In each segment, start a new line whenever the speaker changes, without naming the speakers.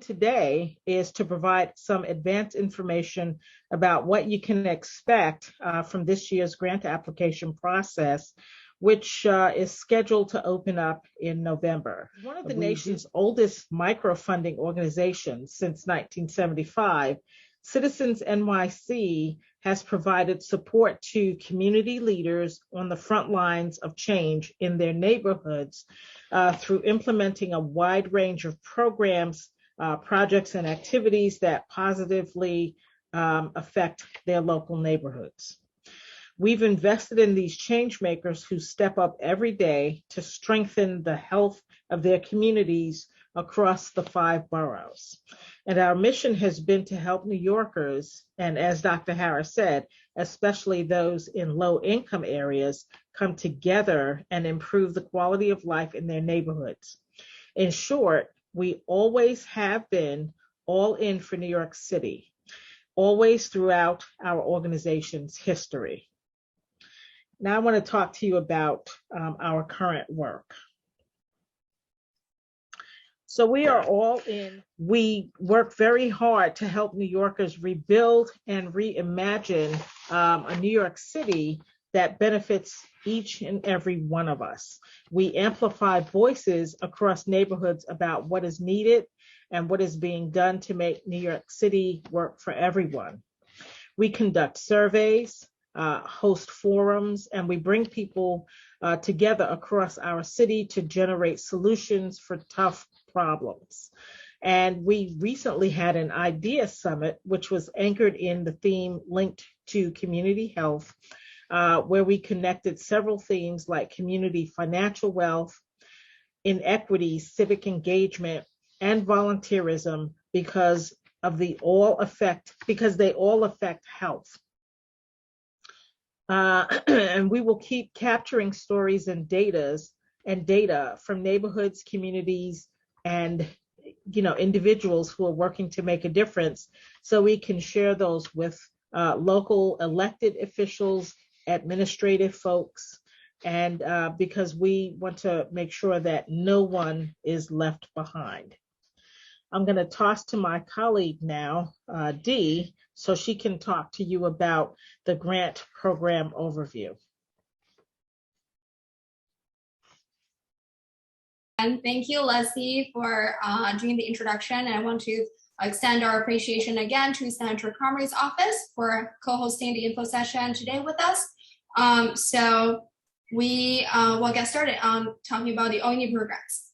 Today is to provide some advanced information about what you can expect from this year's grant application process, which is scheduled to open up in November. One of the nation's oldest microfunding organizations since 1975, CitizensNYC has provided support to community leaders on the front lines of change in their neighborhoods through implementing a wide range of programs, projects, and activities that positively affect their local neighborhoods. We've invested in these change makers who step up every day to strengthen the health of their communities across the 5 boroughs. And our mission has been to help New Yorkers, and as Dr. Harris said, especially those in low-income areas, come together and improve the quality of life in their neighborhoods. In short, we always have been all in for New York City, always throughout our organization's history. Now I want to talk to you about our current work. So we are all in. We work very hard to help New Yorkers rebuild and reimagine a New York City that benefits each and every one of us. We amplify voices across neighborhoods about what is needed and what is being done to make New York City work for everyone. We conduct surveys, host forums, and we bring people together across our city to generate solutions for tough problems. And we recently had an idea summit, which was anchored in the theme linked to community health, where we connected several themes like community financial wealth, inequity, civic engagement, and volunteerism because they all affect health. And we will keep capturing stories and data from neighborhoods, communities, and individuals who are working to make a difference, so we can share those with local elected officials, administrative folks, and because we want to make sure that no one is left behind. I'm going to toss to my colleague now, Dee, so she can talk to you about the grant program overview.
And thank you, Leslie, for doing the introduction. And I want to extend our appreciation again to Senator Comrie's office for co-hosting the info session today with us. So we will get started on talking about the ONE programs.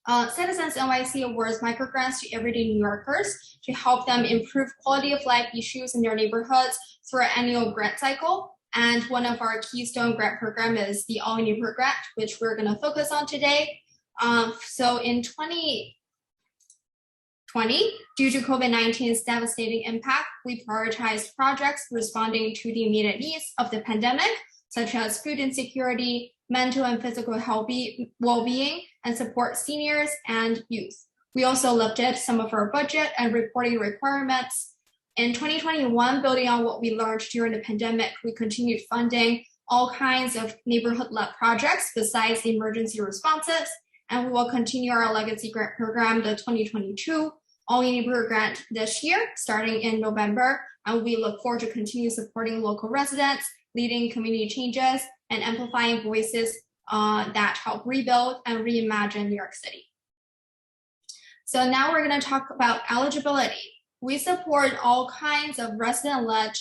CitizensNYC awards microgrants to everyday New Yorkers to help them improve quality of life issues in their neighborhoods through our annual grant cycle. And one of our keystone grant program is the ONE grant, which we're going to focus on today. So in 2020, due to COVID-19's devastating impact, we prioritized projects responding to the immediate needs of the pandemic, such as food insecurity, mental and physical well-being, and support seniors and youth. We also lifted some of our budget and reporting requirements. In 2021, building on what we learned during the pandemic, we continued funding all kinds of neighborhood-led projects besides the emergency responses, and we will continue our legacy grant program, the 2022 All-You Need grant this year, starting in November, and we look forward to continue supporting local residents, leading community changes, and amplifying voices that help rebuild and reimagine New York City. So now we're going to talk about eligibility. We support all kinds of resident-led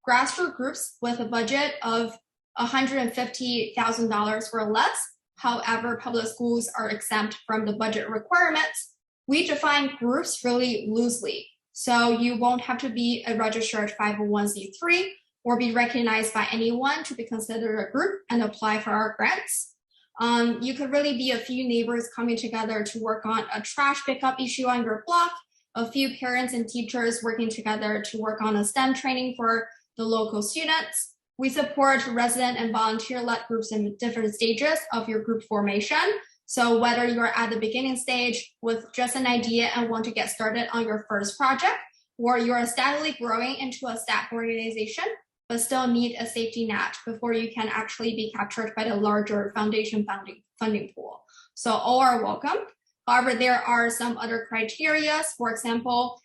grassroots groups with a budget of $150,000 or less. However, public schools are exempt from the budget requirements. We define groups really loosely, so you won't have to be a registered 501c3 or be recognized by anyone to be considered a group and apply for our grants. You could really be a few neighbors coming together to work on a trash pickup issue on your block, a few parents and teachers working together to work on a STEM training for the local students. We support resident and volunteer-led groups in different stages of your group formation. So whether you're at the beginning stage with just an idea and want to get started on your first project, or you're steadily growing into a staff organization, but still need a safety net before you can actually be captured by the larger foundation funding pool. So all are welcome. However, there are some other criteria. For example,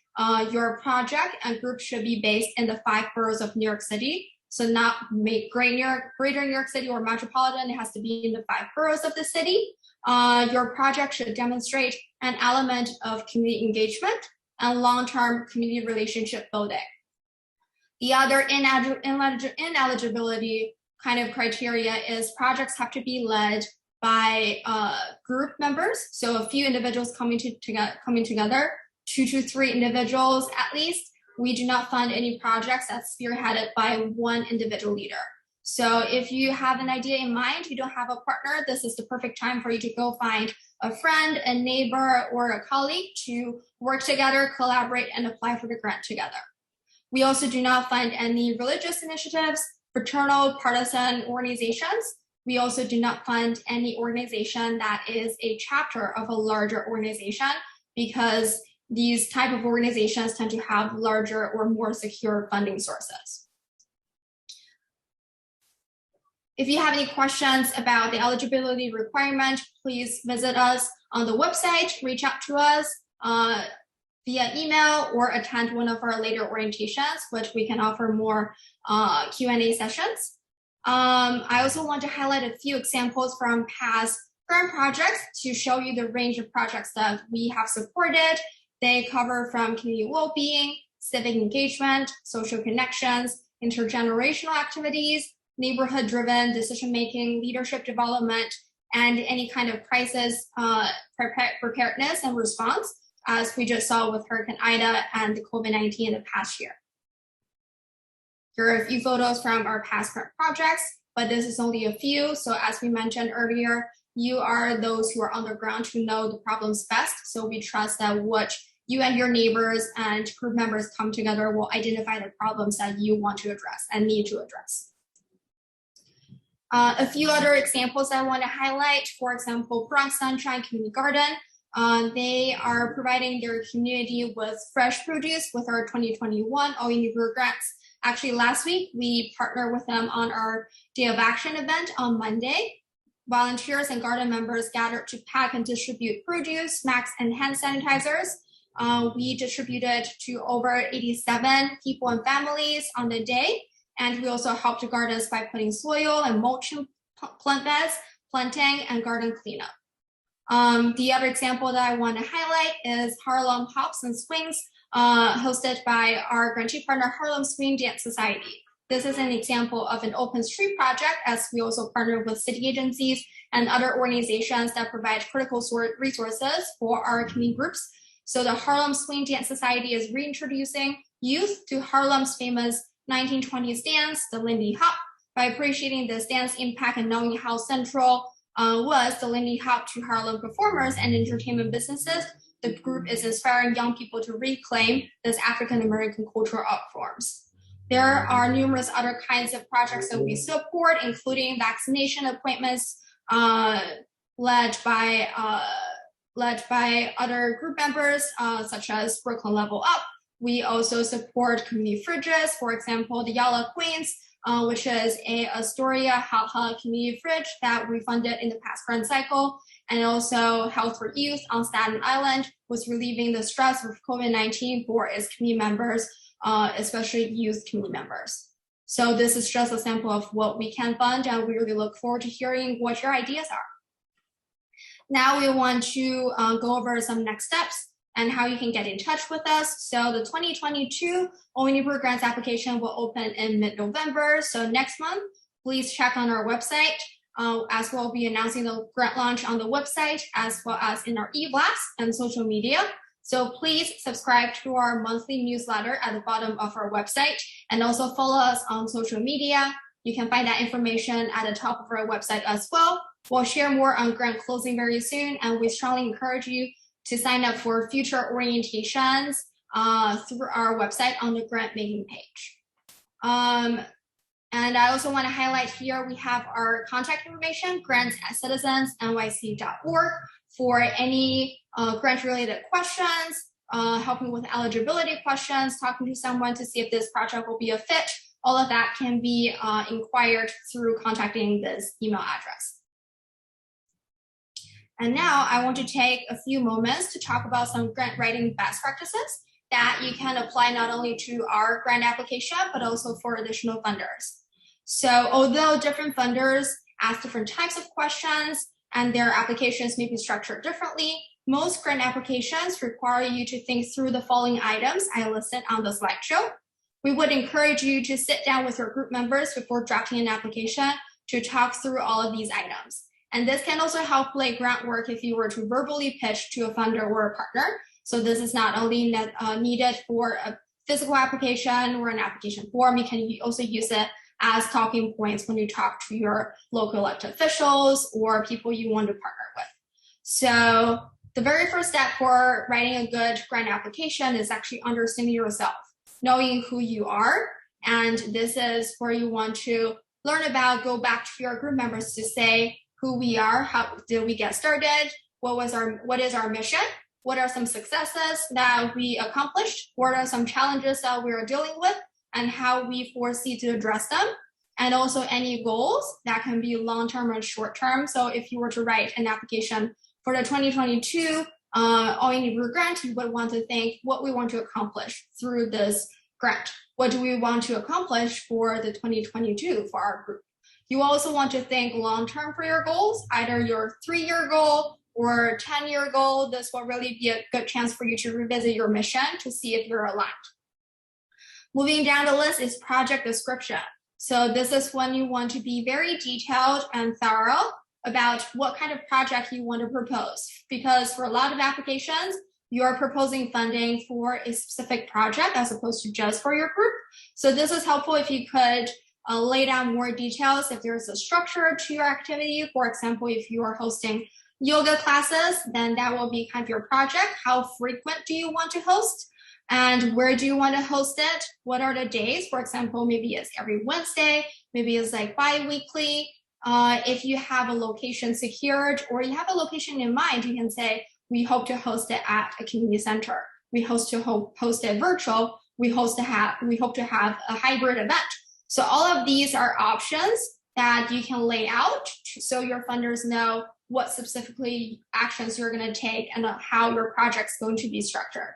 your project and group should be based in the 5 boroughs of New York City. So not greater New York City or metropolitan, it has to be in the 5 boroughs of the city. Your project should demonstrate an element of community engagement and long-term community relationship building. The other ineligibility kind of criteria is projects have to be led by group members. So a few individuals coming together, 2 to 3 individuals at least. We do not fund any projects that's spearheaded by one individual leader. So if you have an idea in mind, you don't have a partner, this is the perfect time for you to go find a friend, a neighbor, or a colleague to work together, collaborate, and apply for the grant together. We also do not fund any religious initiatives, fraternal, partisan organizations. We also do not fund any organization that is a chapter of a larger organization, because these type of organizations tend to have larger or more secure funding sources. If you have any questions about the eligibility requirement, please visit us on the website, reach out to us via email, or attend one of our later orientations, which we can offer more Q&A sessions. I also want to highlight a few examples from past grant projects to show you the range of projects that we have supported. They cover from community well-being, civic engagement, social connections, intergenerational activities, neighborhood-driven decision-making, leadership development, and any kind of crisis preparedness and response, as we just saw with Hurricane Ida and the COVID-19 in the past year. Here are a few photos from our past grant projects, but this is only a few. So as we mentioned earlier, you are those who are on the ground who know the problems best. So we trust that what you and your neighbors and group members come together will identify the problems that you want to address and need to address. A few other examples I want to highlight, for example, Bronx Sunshine Community Garden. They are providing their community with fresh produce with our 2021 All You Need grants. Actually, last week, we partnered with them on our Day of Action event on Monday. Volunteers and garden members gathered to pack and distribute produce, snacks, and hand sanitizers. We distributed to over 87 people and families on the day. And we also helped the gardens by putting soil and mulching plant beds, planting, and garden cleanup. The other example that I want to highlight is Harlem Hops and Swings, hosted by our grantee partner, Harlem Swing Dance Society. This is an example of an open street project, as we also partner with city agencies and other organizations that provide critical resources for our community groups. So the Harlem Swing Dance Society is reintroducing youth to Harlem's famous 1920s dance, the Lindy Hop. By appreciating this dance impact and knowing how central was the Lindy Hop to Harlem performers and entertainment businesses, the group is inspiring young people to reclaim this African-American cultural art forms. There are numerous other kinds of projects that we support, including vaccination appointments led by other group members, such as Brooklyn Level Up. We also support community fridges, for example, the Yala Queens, which is a Astoria Haha community fridge that we funded in the past grant cycle, and also Health for Youth on Staten Island was relieving the stress of COVID-19 for its community members, especially youth community members. So this is just a sample of what we can fund, and we really look forward to hearing what your ideas are. Now we want to go over some next steps and how you can get in touch with us. So the 2022 Only Grants application will open in mid-November. So next month, please check on our website, as we'll be announcing the grant launch on the website, as well as in our e-blast and social media. So please subscribe to our monthly newsletter at the bottom of our website, and also follow us on social media. You can find that information at the top of our website as well. We'll share more on grant closing very soon, and we strongly encourage you to sign up for future orientations through our website on the grant making page. And I also want to highlight here, we have our contact information, grants@citizensnyc.org, for any grant-related questions, helping with eligibility questions, talking to someone to see if this project will be a fit. All of that can be inquired through contacting this email address. And now I want to take a few moments to talk about some grant writing best practices that you can apply not only to our grant application, but also for additional funders. So although different funders ask different types of questions and their applications may be structured differently, most grant applications require you to think through the following items I listed on the slideshow. We would encourage you to sit down with your group members before drafting an application to talk through all of these items. And this can also help lay groundwork if you were to verbally pitch to a funder or a partner. So this is not only needed for a physical application or an application form, you can also use it as talking points when you talk to your local elected officials or people you want to partner with. So the very first step for writing a good grant application is actually understanding yourself, knowing who you are. And this is where you want to learn about, go back to your group members to say who we are, how did we get started, what is our mission, what are some successes that we accomplished, what are some challenges that we are dealing with, and how we foresee to address them, and also any goals that can be long-term or short-term. So if you were to write an application for the 2022 All-in-One grant, you would want to think what we want to accomplish through this grant. What do we want to accomplish for the 2022 for our group? You also want to think long-term for your goals, either your 3-year goal or 10-year goal. This will really be a good chance for you to revisit your mission to see if you're aligned. Moving down the list is project description. So this is when you want to be very detailed and thorough about what kind of project you want to propose. Because for a lot of applications, you're proposing funding for a specific project as opposed to just for your group. So this is helpful if you could lay down more details if there's a structure to your activity. For example, if you are hosting yoga classes, then that will be kind of your project. How frequent do you want to host? And where do you want to host it? What are the days? For example, maybe it's every Wednesday, maybe it's like bi-weekly. If you have a location secured or you have a location in mind, you can say, we hope to host it at a community center. We host it virtual. We hope to have a hybrid event. So all of these are options that you can lay out so your funders know what specifically actions you're going to take and how your project's going to be structured.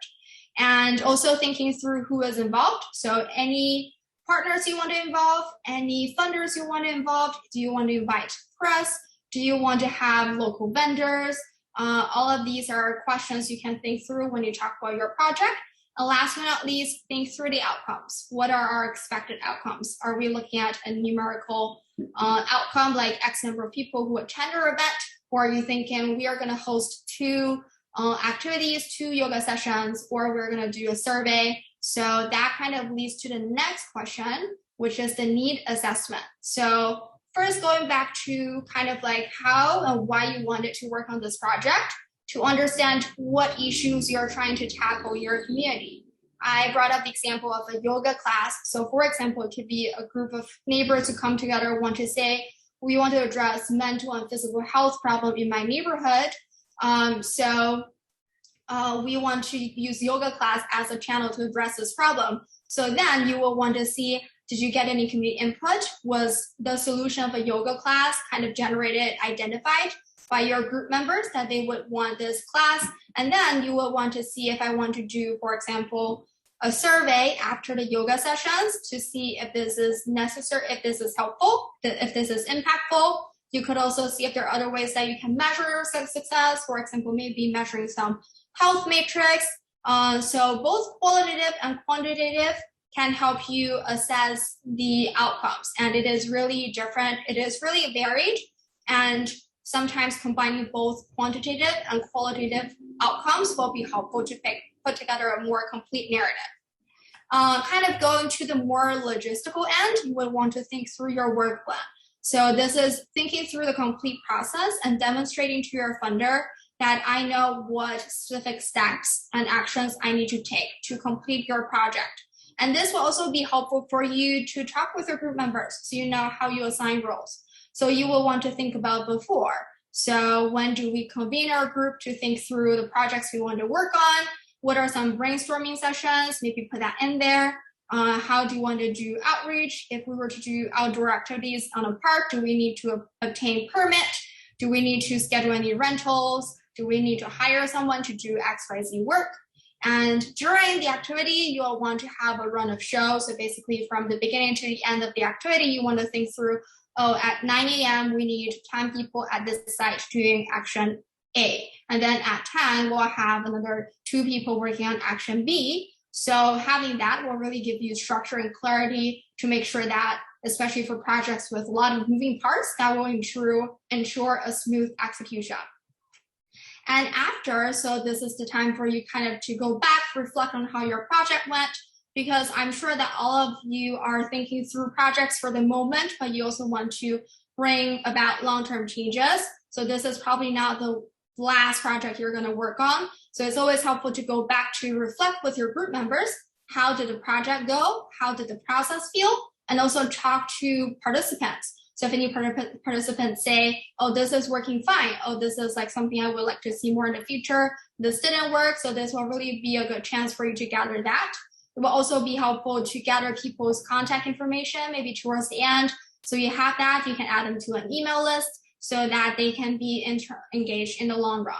And also thinking through who is involved. So any partners you want to involve, any funders you want to involve, do you want to invite press? Do you want to have local vendors? All of these are questions you can think through when you talk about your project. And last but not least, think through the outcomes. What are our expected outcomes? Are we looking at a numerical outcome like X number of people who attend our event? Or are you thinking we are going to host 2 activities, 2 yoga sessions, or we're going to do a survey? So that kind of leads to the next question, which is the need assessment. So first, going back to kind of like how and why you wanted to work on this project, to understand what issues you're trying to tackle in your community. I brought up the example of a yoga class. So for example, it could be a group of neighbors who come together, want to say, we want to address mental and physical health problem in my neighborhood. We want to use yoga class as a channel to address this problem. So then you will want to see, did you get any community input? Was the solution of a yoga class kind of identified by your group members that they would want this class? And then you will want to see if I want to do, for example, a survey after the yoga sessions to see if this is necessary, if this is helpful, if this is impactful. You could also see if there are other ways that you can measure success. For example, maybe measuring some health matrix. So both qualitative and quantitative can help you assess the outcomes. And it is really different. It is really varied. And sometimes combining both quantitative and qualitative outcomes will be helpful to put together a more complete narrative. Kind of going to the more logistical end, you would want to think through your work plan. So this is thinking through the complete process and demonstrating to your funder that I know what specific steps and actions I need to take to complete your project. And this will also be helpful for you to talk with your group members so you know how you assign roles. So you will want to think about before. So when do we convene our group to think through the projects we want to work on? What are some brainstorming sessions? Maybe put that in there. How do you want to do outreach? If we were to do outdoor activities on a park, do we need to obtain permit? Do we need to schedule any rentals? Do we need to hire someone to do XYZ work? And during the activity, you'll want to have a run of show. So basically from the beginning to the end of the activity, you want to think through, oh, at 9 a.m., we need 10 people at this site doing action A. And then at 10, we'll have another 2 people working on action B. So having that will really give you structure and clarity to make sure that, especially for projects with a lot of moving parts, that will ensure a smooth execution. And after, so this is the time for you kind of to go back, reflect on how your project went, because I'm sure that all of you are thinking through projects for the moment, but you also want to bring about long-term changes. So this is probably not the last project you're going to work on. So it's always helpful to go back to reflect with your group members. How did the project go? How did the process feel? And also talk to participants. So if any participants say, oh, this is working fine. Oh, this is like something I would like to see more in the future. This didn't work. So this will really be a good chance for you to gather that. It will also be helpful to gather people's contact information, maybe towards the end. So you have that, you can add them to an email list so that they can be engaged in the long run.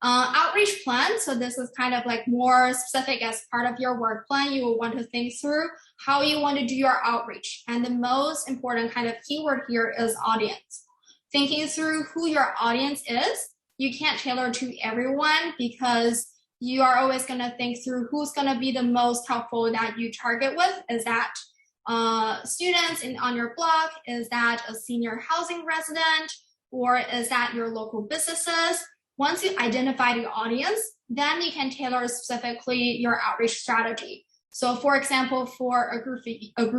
Outreach plan. So this is kind of like more specific as part of your work plan. You will want to think through how you want to do your outreach. And the most important kind of keyword here is audience. Thinking through who your audience is. You can't tailor to everyone because you are always going to think through who's going to be the most helpful that you target with. Is that students on your block? Is that a senior housing resident? Or is that your local businesses? Once you identify the audience, then you can tailor specifically your outreach strategy. So for example, for a group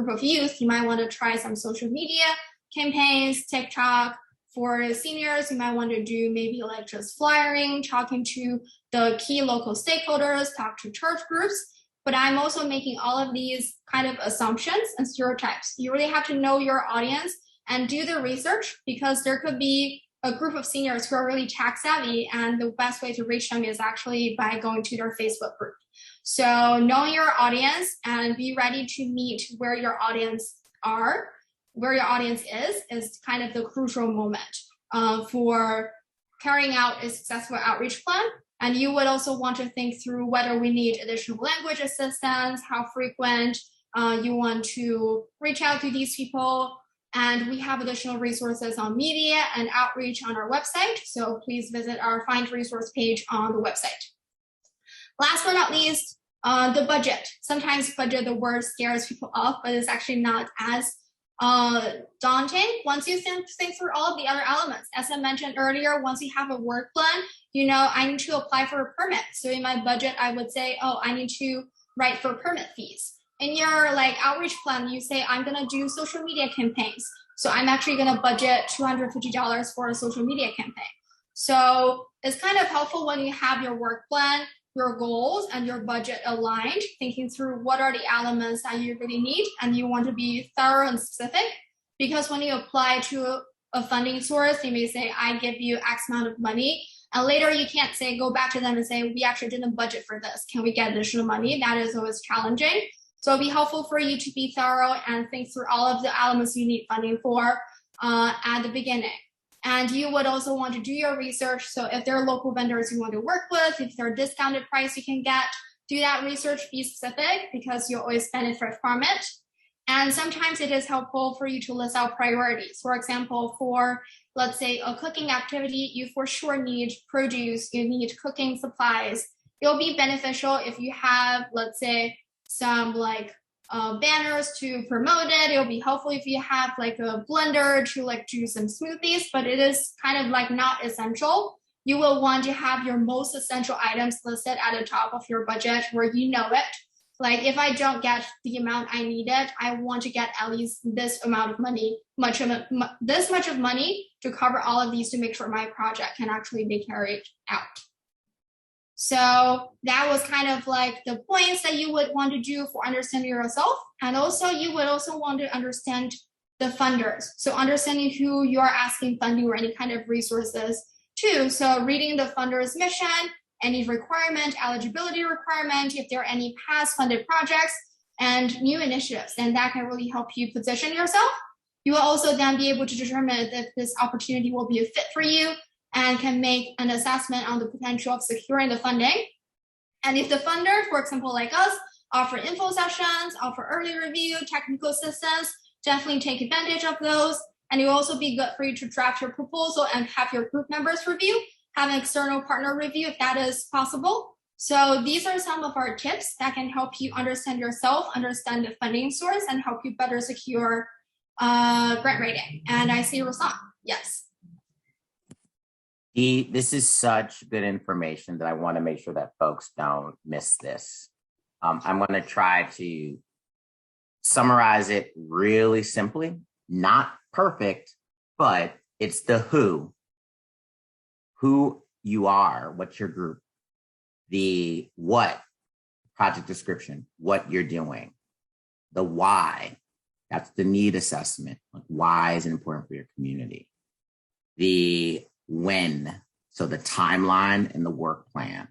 of youth, you might want to try some social media campaigns, TikTok. For seniors, you might want to do maybe like just flyering, talking to the key local stakeholders, talk to church groups. But I'm also making all of these kind of assumptions and stereotypes. You really have to know your audience and do the research, because there could be a group of seniors who are really tech savvy, and the best way to reach them is actually by going to their Facebook group. So knowing your audience and be ready to meet where your audience is kind of the crucial moment for carrying out a successful outreach plan. And you would also want to think through whether we need additional language assistance, how frequent you want to reach out to these people. And we have additional resources on media and outreach on our website. So please visit our Find Resource page on the website. Last but not least, the budget. Sometimes budget, the word scares people off, but it's actually not as daunting once you think through all of the other elements. As I mentioned earlier, once you have a work plan, you know, I need to apply for a permit. So in my budget, I would say, oh, I need to write for permit fees. In your like outreach plan, you say, I'm going to do social media campaigns. So I'm actually going to budget $250 for a social media campaign. So it's kind of helpful when you have your work plan, your goals, and your budget aligned, thinking through what are the elements that you really need, and you want to be thorough and specific. Because when you apply to a funding source, they may say, I give you X amount of money. And later you can't say, go back to them and say, we actually didn't budget for this. Can we get additional money? That is always challenging. So it'll be helpful for you to be thorough and think through all of the elements you need funding for at the beginning. And you would also want to do your research. So if there are local vendors you want to work with, if there are discounted price you can get, do that research, be specific, because you'll always benefit from it. And sometimes it is helpful for you to list out priorities. For example, for, let's say, a cooking activity, you for sure need produce, you need cooking supplies. It'll be beneficial if you have, let's say, some like banners to promote it. It'll be helpful if you have like a blender to like do some smoothies, but it is kind of like not essential. You will want to have your most essential items listed at the top of your budget where you know it. Like if I don't get the amount I needed, I want to get at least this amount of money, this much of money to cover all of these to make sure my project can actually be carried out. So that was kind of like the points that you would want to do for understanding yourself. And also you would also want to understand the funders. So understanding who you're asking funding or any kind of resources to. So reading the funder's mission, any requirement, eligibility requirement, if there are any past funded projects and new initiatives, then that can really help you position yourself. You will also then be able to determine if this opportunity will be a fit for you and can make an assessment on the potential of securing the funding. And if the funder, for example, like us, offer info sessions, offer early review, technical assistance, definitely take advantage of those. And it will also be good for you to draft your proposal and have your group members review, have an external partner review if that is possible. So these are some of our tips that can help you understand yourself, understand the funding source, and help you better secure grant rating. And I see Rosan. Yes.
This is such good information that I want to make sure that folks don't miss this. I'm going to try to summarize it really simply, not perfect, but it's the who you are, what's your group, the what, project description, what you're doing, the why, that's the need assessment, like why is it important for your community, the when, so the timeline and the work plan.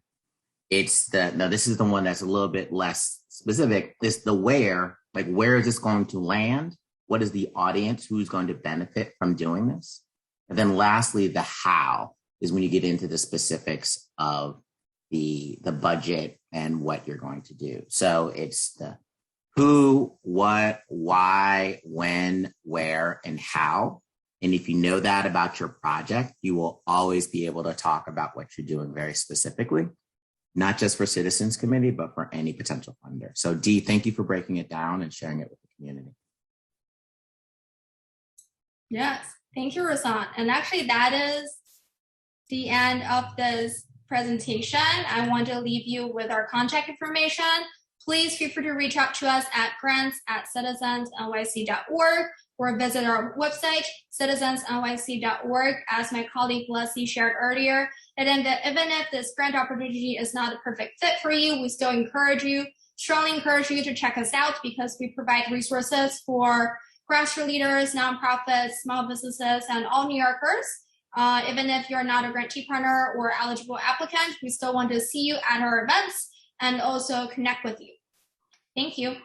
Now this is the one that's a little bit less specific. It's the where, like where is this going to land? What is the audience? Who's going to benefit from doing this? And then lastly, the how is when you get into the specifics of the budget and what you're going to do. So it's the who, what, why, when, where, and how. And if you know that about your project, you will always be able to talk about what you're doing very specifically, not just for Citizens Committee, but for any potential funder. So Dee, thank you for breaking it down and sharing it with the community.
Yes, thank you, Rosan. And actually that is the end of this presentation. I want to leave you with our contact information. Please feel free to reach out to us at grants@citizensnyc.org or visit our website, citizensnyc.org. As my colleague Leslie shared earlier, and even if this grant opportunity is not a perfect fit for you, we still strongly encourage you to check us out because we provide resources for grassroots leaders, nonprofits, small businesses, and all New Yorkers. Even if you're not a grantee partner or eligible applicant, we still want to see you at our events and also connect with you. Thank you.